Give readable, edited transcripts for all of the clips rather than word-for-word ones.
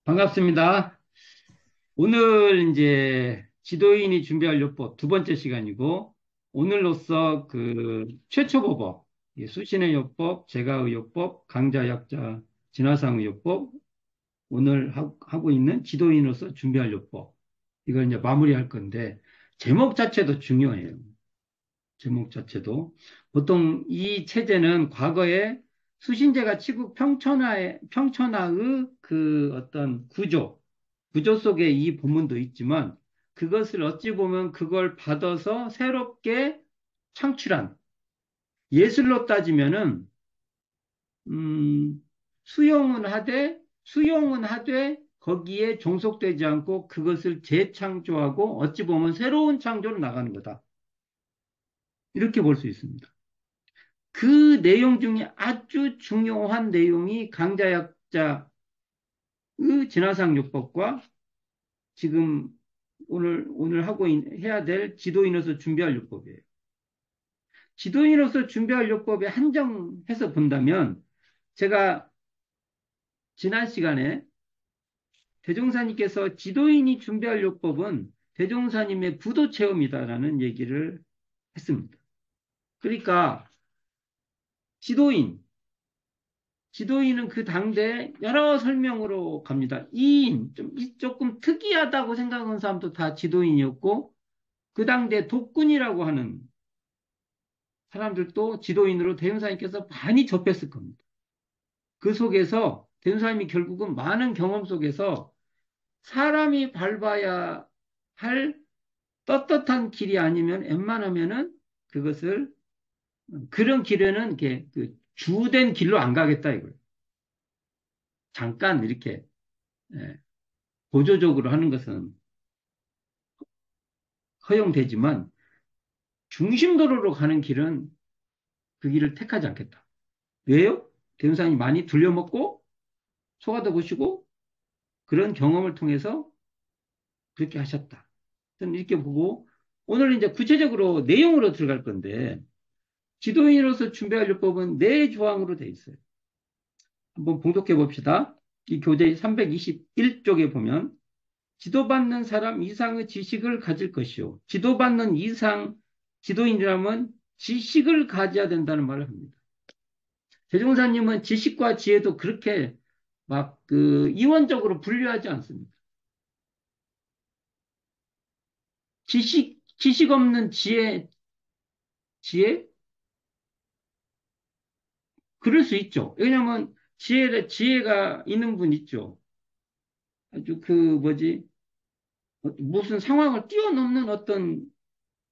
반갑습니다. 오늘 이제 지도인이 준비할 요법 두 번째 시간이고, 오늘로써 그 최초 보법, 수신의 요법, 제가의 요법, 강자, 약자, 진화상의 요법, 오늘 하고 있는 지도인으로서 준비할 요법, 이걸 이제 마무리할 건데, 제목 자체도 중요해요. 제목 자체도. 보통 이 체제는 과거에 수신제가 치국 평천하의 그 어떤 구조 속에 이 본문도 있지만 그것을 어찌 보면 그걸 받아서 새롭게 창출한 예술로 따지면은 음, 수용은 하되 거기에 종속되지 않고 그것을 재창조하고 어찌 보면 새로운 창조로 나가는 거다. 이렇게 볼 수 있습니다. 그 내용 중에 아주 중요한 내용이 강자약자의 진화상요법과 지금 오늘 해야 될 지도인으로서 준비할 요법이에요. 지도인으로서 준비할 요법에 한정해서 본다면 제가 지난 시간에 대종사님께서 지도인이 준비할 요법은 대종사님의 부도 체험이다라는 얘기를 했습니다. 그러니까 지도인, 지도인은 그 당대 여러 설명으로 갑니다. 조금 특이하다고 생각하는 사람도 다 지도인이었고, 그 당대 독군이라고 하는 사람들도 지도인으로 대운사님께서 많이 접했을 겁니다. 그 속에서 대운사님이 결국은 많은 경험 속에서 사람이 밟아야 할 떳떳한 길이 아니면 웬만하면은 그것을 그런 길에는 이렇게 그 주된 길로 안 가겠다 이거예요. 잠깐 이렇게 예, 보조적으로 하는 것은 허용되지만 중심도로로 가는 길은 그 길을 택하지 않겠다. 왜요? 대운사님이 많이 둘려먹고 속아도 보시고 그런 경험을 통해서 그렇게 하셨다. 저는 이렇게 보고 오늘 이제 구체적으로 내용으로 들어갈 건데 지도인으로서 준비할 요법은 네 조항으로 되어 있어요. 한번 봉독해 봅시다. 이 교재 321쪽에 보면 지도받는 사람 이상의 지식을 가질 것이요. 지도받는 이상 지도인이라면 지식을 가져야 된다는 말을 합니다. 대종사님은 지식과 지혜도 그렇게 막 그 이원적으로 분류하지 않습니다. 지식 없는 지혜? 그럴 수 있죠. 왜냐하면 지혜가 있는 분 있죠. 아주 그 뭐지, 무슨 상황을 뛰어넘는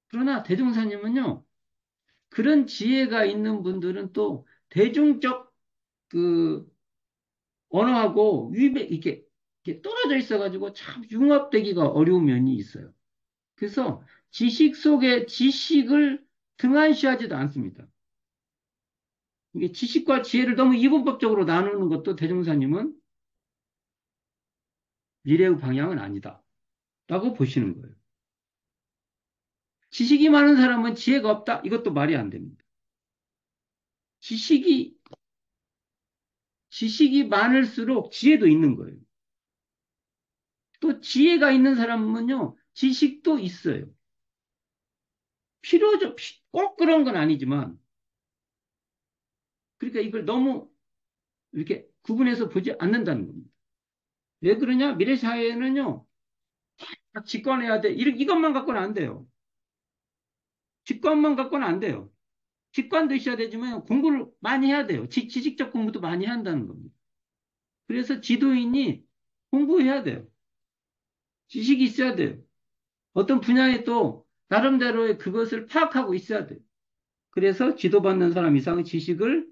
그러나 대종사님은요, 그런 지혜가 있는 분들은 또 대중적 그 언어하고 이렇게 떨어져 있어가지고 참 융합되기가 어려운 면이 있어요. 그래서 지식 속에 지식을 등한시하지도 않습니다. 이게 지식과 지혜를 너무 이분법적으로 나누는 것도 대종사님은 미래의 방향은 아니다. 라고 보시는 거예요. 지식이 많은 사람은 지혜가 없다. 이것도 말이 안 됩니다. 지식이, 지식이 많을수록 지혜도 있는 거예요. 또 지혜가 있는 사람은요, 지식도 있어요. 꼭 그런 건 아니지만, 그러니까 이걸 너무 이렇게 구분해서 보지 않는다는 겁니다. 왜 그러냐? 미래 사회에는요, 다 직관해야 돼. 이것만 갖고는 안 돼요. 직관만 갖고는 안 돼요. 직관도 있어야 되지만 공부를 많이 해야 돼요. 지식적 공부도 많이 해야 한다는 겁니다. 그래서 지도인이 공부해야 돼요. 지식이 있어야 돼요. 어떤 분야에 또 나름대로의 그것을 파악하고 있어야 돼요. 그래서 지도받는 사람 이상의 지식을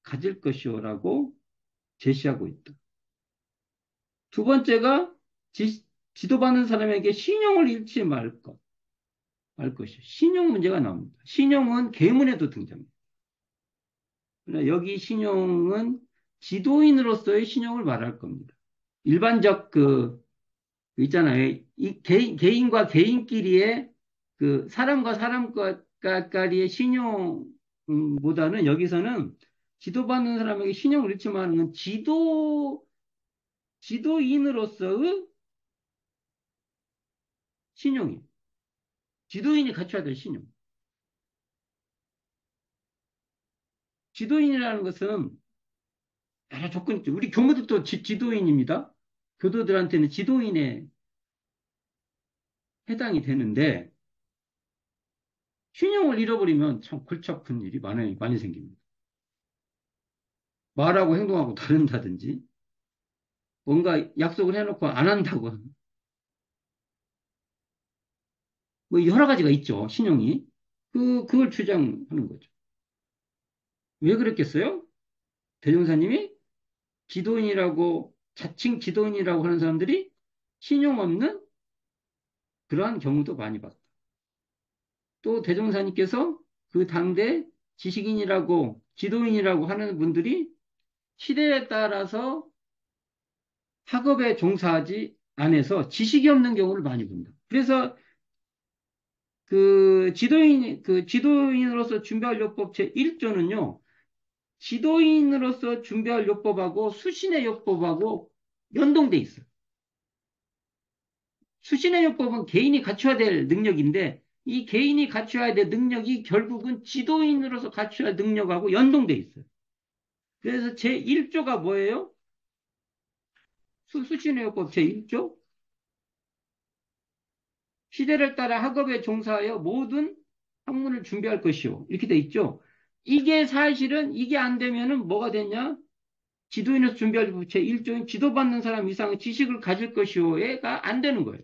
가질 것이오라고 제시하고 있다. 두 번째가 지도받는 사람에게 신용을 잃지 말 것이요. 신용 문제가 나옵니다. 신용은 계문에도 등장합니다. 그러나 여기 신용은 지도인으로서의 신용을 말할 겁니다. 일반적 있잖아요. 이 개인과 개인끼리의 그 사람과 사람과의 신용보다는 여기서는 지도받는 사람에게 신용을 잃지 말는 건 지도인으로서의 신용이. 지도인이 갖춰야 될 신용. 지도인이라는 것은 여러 조건이 있죠. 우리 교무들도 지도인입니다. 교도들한테는 지도인에 해당이 되는데, 신용을 잃어버리면 참 골치 아픈 일이 많이 생깁니다. 말하고 행동하고 다른다든지, 뭔가 약속을 해놓고 안 한다고, 뭐 여러 가지가 있죠, 신용이. 그걸 주장하는 거죠. 왜 그랬겠어요? 대종사님이 자칭 지도인이라고 하는 사람들이 신용 없는 그러한 경우도 많이 봤다. 또 대종사님께서 그 당대 지식인이라고 지도인이라고 하는 분들이 시대에 따라서 학업에 종사하지 않아서 지식이 없는 경우를 많이 본다. 그래서 그 지도인으로서 준비할 요법 제1조는요, 지도인으로서 준비할 요법하고 수신의 요법하고 연동돼 있어요. 수신의 요법은 개인이 갖춰야 될 능력인데, 이 개인이 갖춰야 될 능력이 결국은 지도인으로서 갖춰야 할 능력하고 연동돼 있어요. 그래서 제1조가 뭐예요? 수신의 요법 제1조? 시대를 따라 학업에 종사하여 모든 학문을 준비할 것이요. 이렇게 돼 있죠. 이게 사실은 이게 안 되면은 뭐가 되냐? 지도인으로서 준비할 제1조인 지도받는 사람 이상의 지식을 가질 것이요가 안 되는 거예요.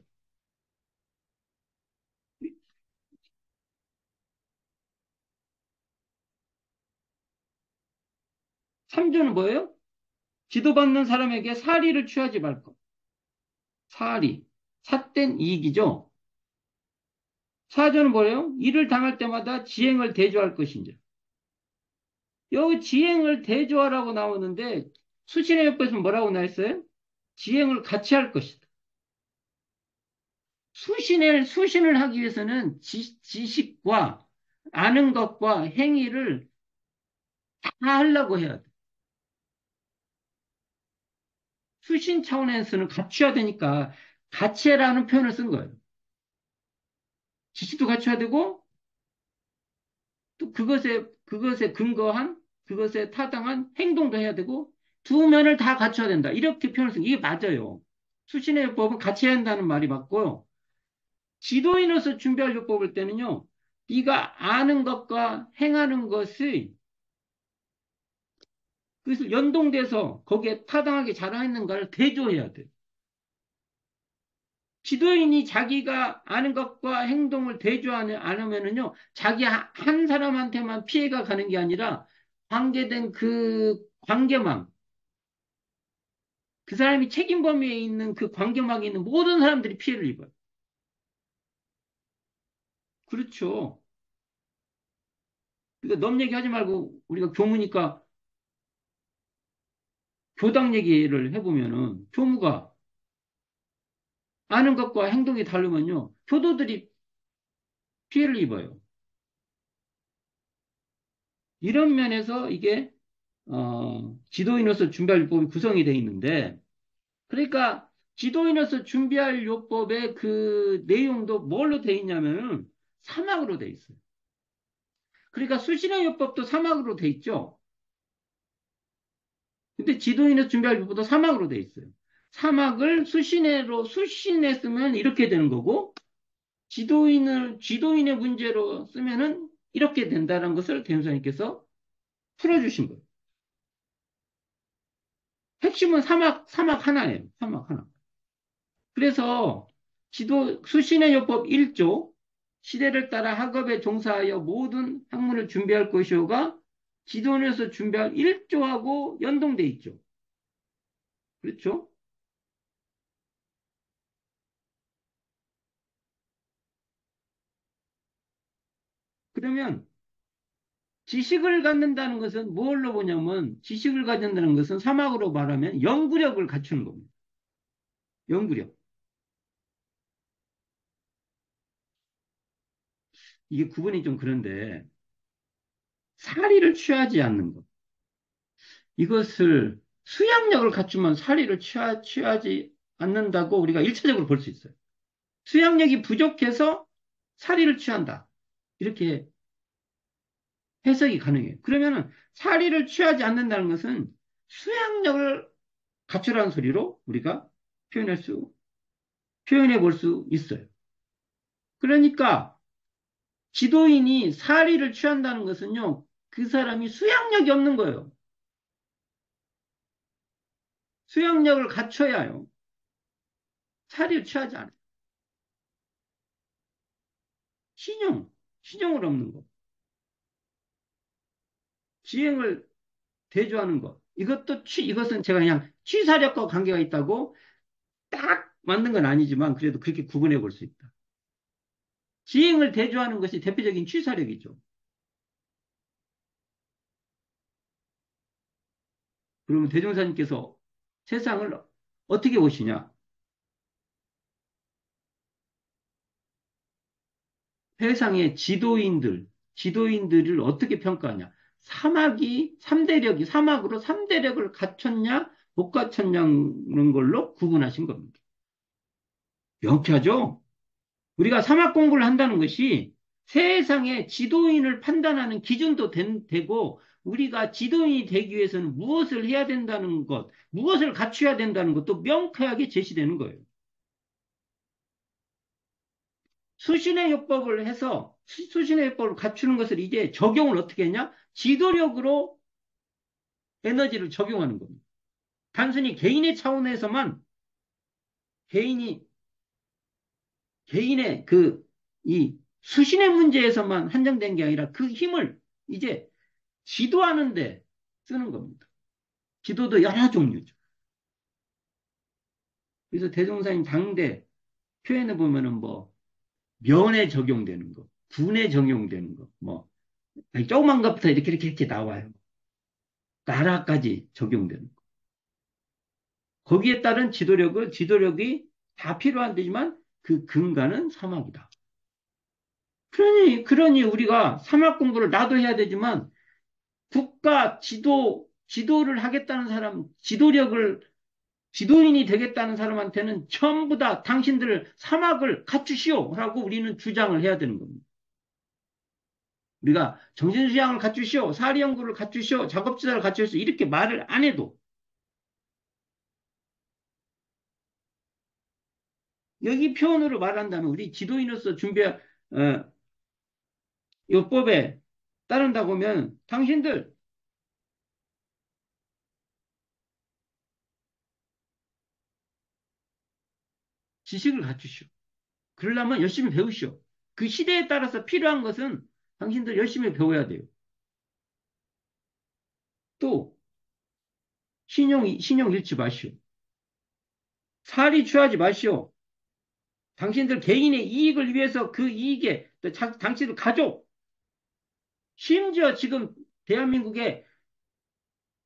3조는 뭐예요? 지도받는 사람에게 사리를 취하지 말 것. 사리. 삿된 이익이죠. 4조는 뭐예요? 일을 당할 때마다 지행을 대조할 것인지. 여기 지행을 대조하라고 나오는데 수신의 요법에서 뭐라고 나와 있어요? 지행을 같이 할 것이다. 수신을 하기 위해서는 지식과 아는 것과 행위를 다 하려고 해야 돼. 수신 차원에서는 갖춰야 되니까 같이 해라는 표현을 쓴 거예요. 지식도 갖춰야 되고 또 그것에 근거한 그것에 타당한 행동도 해야 되고 두 면을 다 갖춰야 된다. 이렇게 표현을 쓴 이게 맞아요. 수신의 요법은 같이 해야 한다는 말이 맞고요. 지도인으로서 준비할 요법을 때는요. 네가 아는 것과 행하는 것이 그래서 연동돼서 거기에 타당하게 자라있는가를 대조해야 돼. 지도인이 자기가 아는 것과 행동을 대조하지 않으면은요, 자기 한 사람한테만 피해가 가는 게 아니라 관계된 그 관계망, 그 사람이 책임 범위에 있는 그 관계망에 있는 모든 사람들이 피해를 입어요. 그렇죠. 그러니까 넘 얘기하지 말고 우리가 교무니까 교당 얘기를 해보면은 교무가 아는 것과 행동이 다르면요, 교도들이 피해를 입어요. 이런 면에서 이게 지도인으로서 준비할 요법이 구성이 되어 있는데, 그러니까 지도인으로서 준비할 요법의 그 내용도 뭘로 되어 있냐면은 사막으로 되어 있어요. 그러니까 수신의 요법도 사막으로 되어 있죠. 근데 지도인으로서 준비할 요법도 사막으로 되어 있어요. 사막을 수신했으면 이렇게 되는 거고, 지도인의 문제로 쓰면은 이렇게 된다는 것을 대운사님께서 풀어주신 거예요. 핵심은 사막 하나예요. 사막 하나. 그래서 수신의 요법 1조, 시대를 따라 학업에 종사하여 모든 학문을 준비할 것이오가 지도원에서 준비할 1조하고 연동돼 있죠. 그렇죠? 그러면 지식을 갖는다는 것은 뭘로 보냐면 지식을 갖는다는 것은 사막으로 말하면 연구력을 갖추는 겁니다. 연구력. 이게 구분이 좀 그런데 사리를 취하지 않는 것. 이것을 수양력을 갖추면 사리를 취하지 않는다고 우리가 일차적으로 볼 수 있어요. 수양력이 부족해서 사리를 취한다. 이렇게 해석이 가능해요. 그러면은 사리를 취하지 않는다는 것은 수양력을 갖추라는 소리로 우리가 표현할 수, 표현해 볼 수 있어요. 그러니까 지도인이 사리를 취한다는 것은요, 그 사람이 수양력이 없는 거예요. 수양력을 갖춰야요. 사리를 취하지 않아요. 신용, 신용을 없는 거. 지행을 대조하는 것. 이것은 제가 그냥 취사력과 관계가 있다고 딱 맞는 건 아니지만 그래도 그렇게 구분해 볼 수 있다. 지행을 대조하는 것이 대표적인 취사력이죠. 그러면 대종사님께서 세상을 어떻게 보시냐? 세상의 지도인들을 어떻게 평가하냐? 삼대력이 사막으로 삼대력을 갖췄냐, 못 갖췄냐는 걸로 구분하신 겁니다. 명쾌하죠? 우리가 사막 공부를 한다는 것이 세상의 지도인을 판단하는 기준도 되고, 우리가 지도인이 되기 위해서는 무엇을 해야 된다는 것, 무엇을 갖춰야 된다는 것도 명쾌하게 제시되는 거예요. 수신의 요법을 해서 수신의 요법을 갖추는 것을 이제 적용을 어떻게 했냐? 지도력으로 에너지를 적용하는 겁니다. 단순히 개인의 차원에서만 개인이 개인의 이 수신의 문제에서만 한정된 게 아니라 그 힘을 이제 지도하는데 쓰는 겁니다. 지도도 여러 종류죠. 그래서 대종사님 당대 표현해 보면은 뭐 면에 적용되는 거, 군에 적용되는 거, 뭐 아니, 조그만 것부터 이렇게 나와요. 나라까지 적용되는 거. 거기에 따른 지도력이 다 필요한 데지만 그 근간은 사막이다. 그러니 우리가 사막 공부를 나도 해야 되지만 지도를 하겠다는 사람, 지도인이 되겠다는 사람한테는 전부 다 당신들 사막을 갖추시오. 라고 우리는 주장을 해야 되는 겁니다. 우리가 정신수양을 갖추시오. 사리연구를 갖추시오. 작업지사를 갖추시오. 이렇게 말을 안 해도 여기 표현으로 말한다면 우리 지도인으로서 준비할 요법에 따른다고 하면 당신들 지식을 갖추시오. 그러려면 열심히 배우시오. 그 시대에 따라서 필요한 것은 당신들 열심히 배워야 돼요. 또 신용 잃지 마시오. 살이 취하지 마시오. 당신들 개인의 이익을 위해서 그 이익에 당신들 가족, 심지어 지금 대한민국의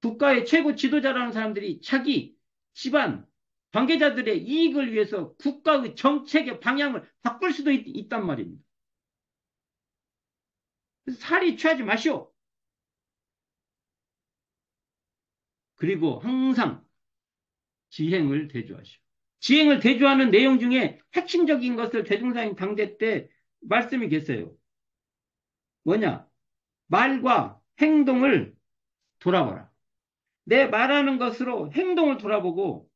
국가의 최고 지도자라는 사람들이 자기 집안 관계자들의 이익을 위해서 국가의 정책의 방향을 바꿀 수도 있단 말입니다. 그래서 살이 취하지 마시오. 그리고 항상 지행을 대조하시오. 지행을 대조하는 내용 중에 핵심적인 것을 대종사님 당대 때 말씀이 계세요. 뭐냐? 말과 행동을 돌아봐라. 내 말하는 것으로 행동을 돌아보고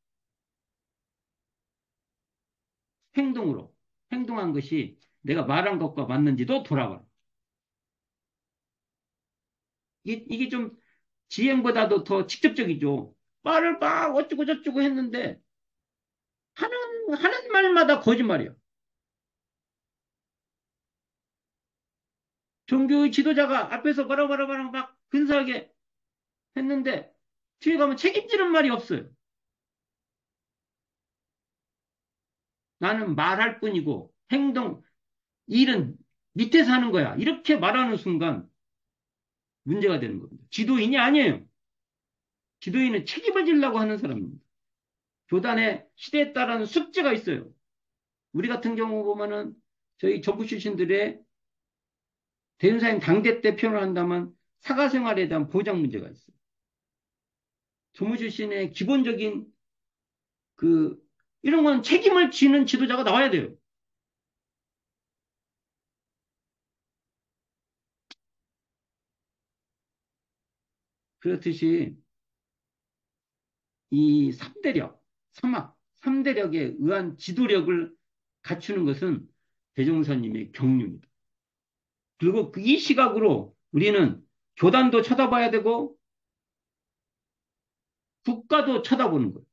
행동으로 행동한 것이 내가 말한 것과 맞는지도 돌아봐라. 이게 좀 지행보다도 더 직접적이죠. 말을 막 어쩌고 저쩌고 했는데 하는 말마다 거짓말이야. 종교의 지도자가 앞에서 뭐라 막 근사하게 했는데 뒤에 가면 책임지는 말이 없어요. 나는 말할 뿐이고 일은 밑에서 하는 거야. 이렇게 말하는 순간 문제가 되는 겁니다. 지도인이 아니에요. 지도인은 책임을 지려고 하는 사람입니다. 교단의 시대에 따른 숙제가 있어요. 우리 같은 경우 보면은 저희 정부 출신들의 대윤사님 당대 때 표현을 한다면 사가 생활에 대한 보장 문제가 있어요. 조무 출신의 기본적인 그, 이런 건 책임을 지는 지도자가 나와야 돼요. 그렇듯이 이 3대력, 삼대력에 의한 지도력을 갖추는 것은 대종사님의 경륜이다. 그리고 이 시각으로 우리는 교단도 쳐다봐야 되고 국가도 쳐다보는 거예요.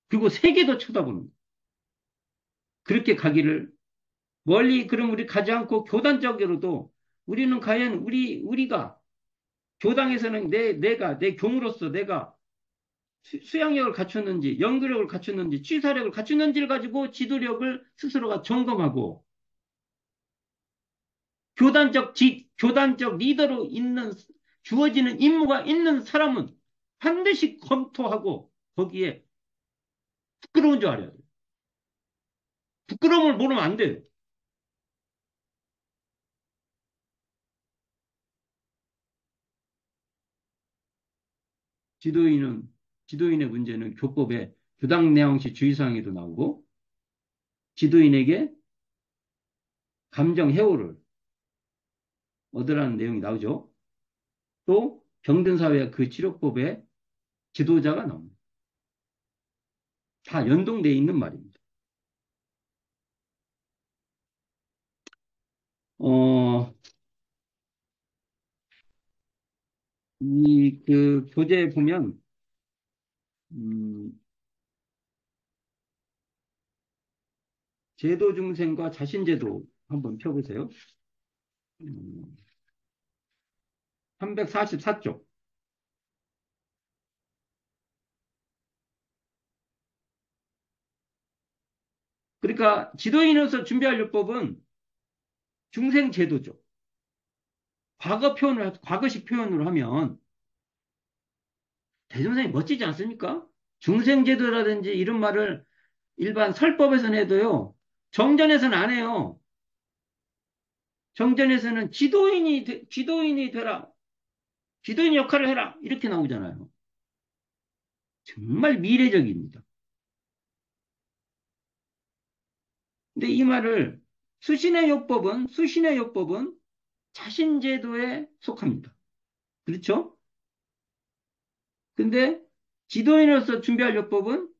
그리고 세계도 쳐다보는 거예요. 그렇게 가기를 멀리 그럼 우리 가지 않고 교단적으로도 우리는 과연 우리가 교당에서는 내가 내 교무로서 내가 수양력을 갖췄는지 연구력을 갖췄는지 취사력을 갖췄는지를 가지고 지도력을 스스로가 점검하고 교단적 리더로 있는 주어지는 임무가 있는 사람은 반드시 검토하고 거기에 부끄러운 줄 알아야 돼요. 부끄러움을 모르면 안 돼요. 지도인은 지도인의 문제는 교법에 교당 내용시 주의사항에도 나오고 지도인에게 감정 해오를 얻으라는 내용이 나오죠. 또 병든 사회 그 치료법에 지도자가 나옵니다. 다 연동되어 있는 말입니다. 어, 이 그 교재에 보면 음, 제도 중생과 자신 제도 한번 펴보세요. 344쪽. 그러니까 지도인으로서 준비할 요법은 중생 제도죠. 과거식 표현으로 하면 대종상이 멋지지 않습니까? 중생 제도라든지 이런 말을 일반 설법에서는 해도요. 정전에서는 안 해요. 정전에서는 지도인이 되라. 지도인 역할을 해라. 이렇게 나오잖아요. 정말 미래적입니다. 근데 이 말을 수신의 요법은 자신제도에 속합니다. 그렇죠? 근데 지도인으로서 준비할 요법은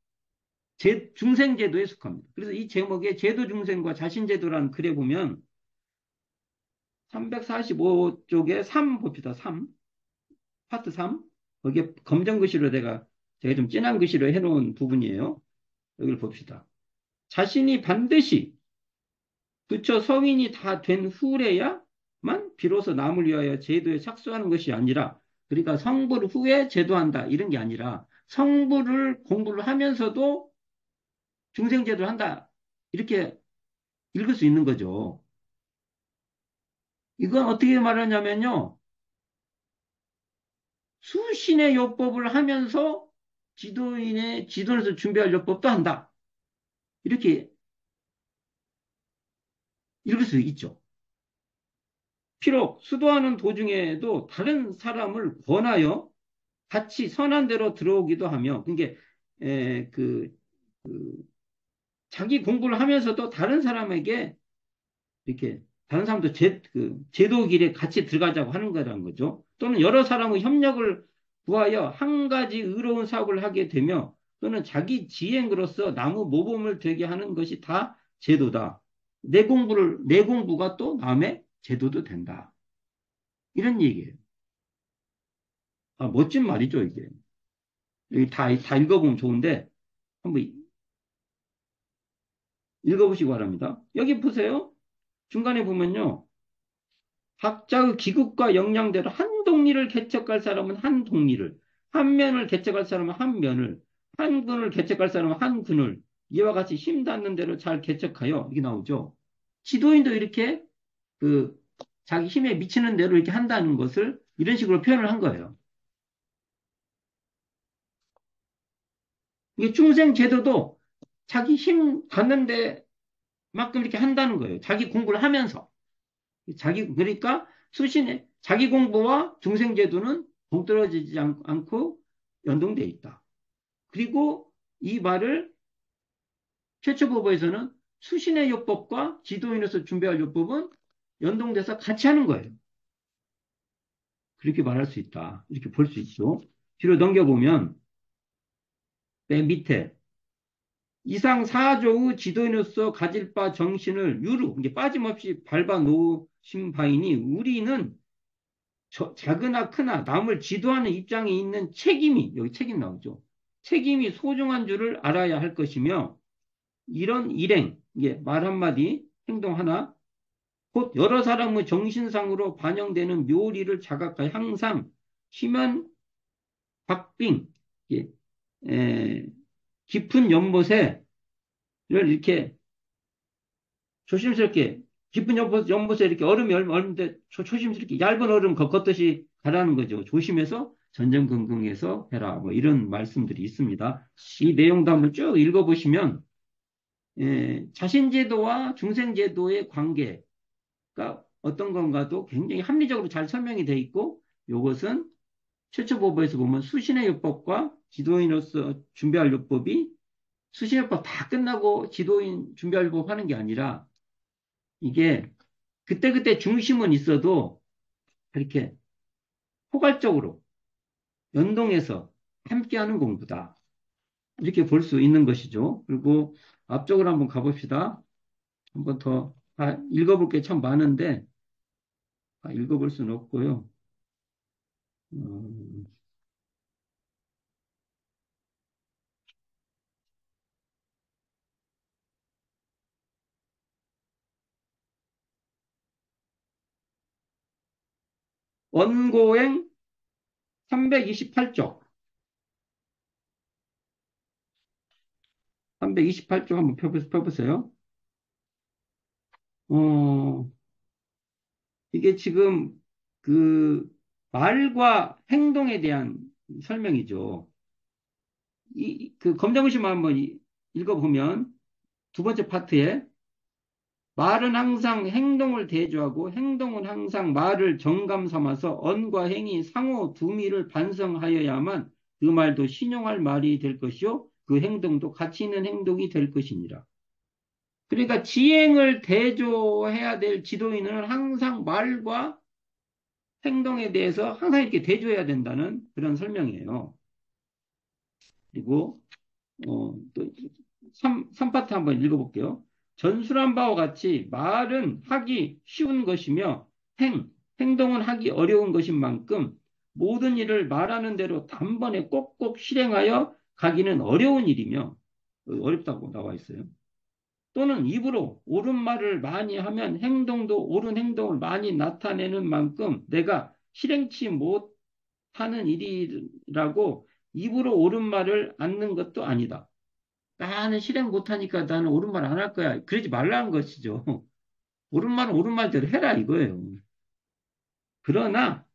중생제도에 속합니다. 그래서 이 제목에 제도중생과 자신제도라는 글에 보면 345쪽에 3 봅시다. 3. 파트 3. 거기에 검정 글씨로 제가 좀 진한 글씨로 해놓은 부분이에요. 여기를 봅시다. 자신이 반드시 부처 성인이 다 된 후래야만 비로소 남을 위하여 제도에 착수하는 것이 아니라 그러니까 성불 후에 제도한다 이런 게 아니라 성불을 공부를 하면서도 중생제도를 한다 이렇게 읽을 수 있는 거죠. 이건 어떻게 말하냐면요. 수신의 요법을 하면서 지도인에서 준비할 요법도 한다. 이렇게 읽을 수 있죠. 비록 수도하는 도중에도 다른 사람을 권하여 같이 선한 대로 들어오기도 하며, 그게, 그, 자기 공부를 하면서도 다른 사람에게 이렇게, 다른 사람도 제도 길에 같이 들어가자고 하는 거라는 거죠. 또는 여러 사람의 협력을 구하여 한 가지 의로운 사업을 하게 되며, 또는 자기 지행으로서 나무 모범을 되게 하는 것이 다 제도다. 내 공부가 또 남의 제도도 된다. 이런 얘기예요. 아, 멋진 말이죠, 이게. 여기 다 읽어보면 좋은데, 한번 읽어보시기 바랍니다. 여기 보세요. 중간에 보면요. 각자의 기급과 역량대로 한 동리를 개척할 사람은 한 동리를, 한 면을 개척할 사람은 한 면을, 한 군을 개척할 사람은 한 군을, 이와 같이 힘 닿는 대로 잘 개척하여, 이게 나오죠. 지도인도 이렇게 그 자기 힘에 미치는 대로 이렇게 한다는 것을 이런 식으로 표현을 한 거예요. 이게 중생 제도도 자기 힘 닿는 데만큼 이렇게 한다는 거예요. 자기 공부를 하면서. 그러니까 자기 공부와 중생 제도는 동떨어지지 않고 연동돼 있다. 그리고 이 말을 최초법에서는 수신의 요법과 지도인으로서 준비할 요법은 연동돼서 같이 하는 거예요. 그렇게 말할 수 있다. 이렇게 볼 수 있죠. 뒤로 넘겨보면 맨 밑에 이상 사조의 지도인으로서 가질 바 정신을 유루, 이게 빠짐없이 밟아 놓으신 바이니 우리는 작으나 크나 남을 지도하는 입장에 있는 책임이, 여기 책임 나오죠. 책임이 소중한 줄을 알아야 할 것이며 이런 일행, 이게 말 한마디, 행동 하나, 곧 여러 사람의 정신상으로 반영되는 묘리를 자각하여 항상 심한 박빙, 예, 에, 깊은 연못에 이렇게 조심스럽게 깊은 연못에 이렇게 얼음이 얼는데 조심스럽게 얇은 얼음 걷듯이 가라는 거죠. 조심해서 전전긍긍해서 해라. 뭐 이런 말씀들이 있습니다. 이 내용도 한번 쭉 읽어보시면 자신제도와 중생제도의 관계가 어떤 건가도 굉장히 합리적으로 잘 설명이 돼 있고 이것은 최초보고에서 보면 수신의 요법과 지도인으로서 준비할 요법이 수신의 요법 다 끝나고 지도인 준비할 요법 하는 게 아니라 이게 그때그때 중심은 있어도 이렇게 포괄적으로 연동해서 함께하는 공부다. 이렇게 볼 수 있는 것이죠. 그리고 앞쪽으로 한번 가봅시다. 한번 더 읽어볼 게 참 많은데 읽어볼 수는 없고요. 음, 원고행 328쪽, 328쪽 한번 펴보세요. 어, 이게 지금 그 말과 행동에 대한 설명이죠. 그 검정글씨만 한번 읽어보면 두 번째 파트에 말은 항상 행동을 대조하고 행동은 항상 말을 정감 삼아서 언과 행이 상호 두미를 반성하여야만 그 말도 신용할 말이 될 것이요 그 행동도 가치 있는 행동이 될 것이니라. 그러니까 지행을 대조해야 될 지도인은 항상 말과 행동에 대해서 항상 이렇게 대조해야 된다는 그런 설명이에요. 그리고 또 3파트 한번 읽어볼게요. 전술한 바와 같이 말은 하기 쉬운 것이며 행동은 하기 어려운 것인 만큼 모든 일을 말하는 대로 단번에 꼭꼭 실행하여 가기는 어려운 일이며 어렵다고 나와 있어요. 또는 입으로 옳은 말을 많이 하면 행동도 옳은 행동을 많이 나타내는 만큼 내가 실행치 못하는 일이라고 입으로 옳은 말을 않는 것도 아니다. 나는 실행 못하니까 나는 옳은 말 안 할 거야. 그러지 말라는 것이죠. 옳은 말은 옳은 말대로 해라 이거예요. 그러나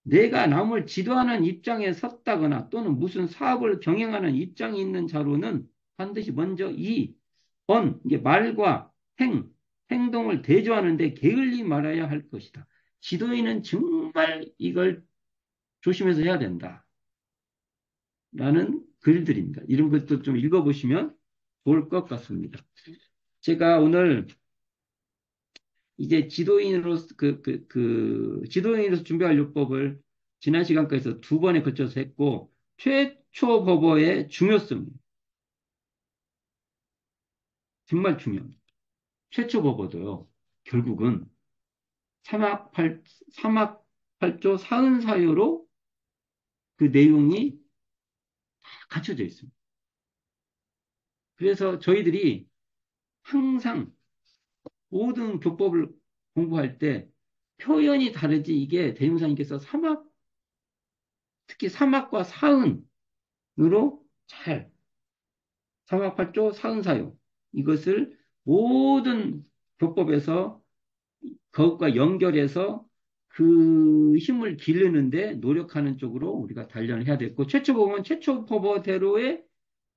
내가 남을 지도하는 입장에 섰다거나 또는 무슨 사업을 경영하는 입장이 있는 자로는 반드시 먼저 이게 말과 행동을 대조하는데 게을리 말아야 할 것이다. 지도인은 정말 이걸 조심해서 해야 된다. 라는 글들입니다. 이런 것도 좀 읽어보시면 좋을 것 같습니다. 제가 오늘 이제 지도인으로서 준비할 요법을 지난 시간까지서 두 번에 걸쳐서 했고, 최초 법어의 중요성, 정말 중요합니다. 최초 법어도요, 결국은 사막 8조 사은사유로 그 내용이 갖춰져 있습니다. 그래서 저희들이 항상 모든 교법을 공부할 때 표현이 다르지 이게 대명사님께서 특히 사막과 사은으로 잘 사막팔조 사은사요 이것을 모든 교법에서 그것과 연결해서 그 힘을 기르는데 노력하는 쪽으로 우리가 단련을 해야 되고 최초법은 최초법어대로의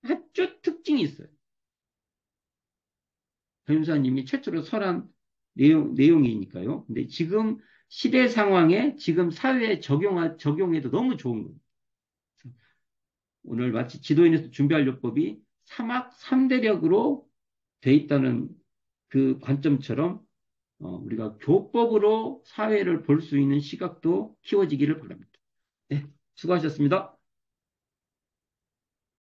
아주 특징이 있어요. 변호사님이 최초로 설한 내용이니까요. 근데 지금 시대 상황에 지금 사회에 적용해도 너무 좋은 거예요. 오늘 마치 지도인에서 준비할 요법이 3학 3대력으로 돼 있다는 그 관점처럼 우리가 교법으로 사회를 볼 수 있는 시각도 키워지기를 바랍니다. 네, 수고하셨습니다.